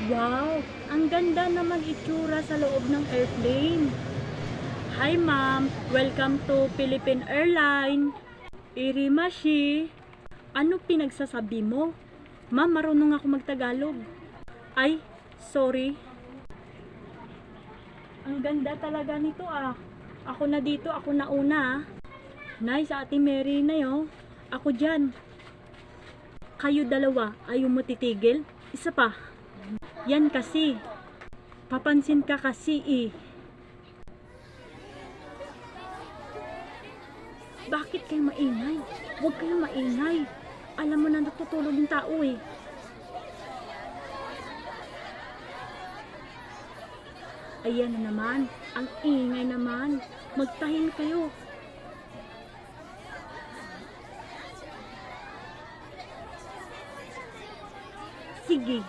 Wow, ang ganda naman itsura sa loob ng airplane. Hi ma'am, welcome to Philippine Airline. Irimashi, ano pinagsasabi mo? Ma'am, marunong ako magtagalog. Ay, sorry. Ang ganda talaga nito ah. Ako na dito, ako na una ah. Nice, Ate Mary na yo. Ako dyan. Kayo dalawa, ayaw mo titigil? Isa pa. Yan kasi. Papansin ka kasi eh. Bakit kayo maingay? Huwag kayo maingay. Alam mo na natutulog yung tao eh. Ayan na naman. Ang ingay naman. Magtahin kayo. Sige.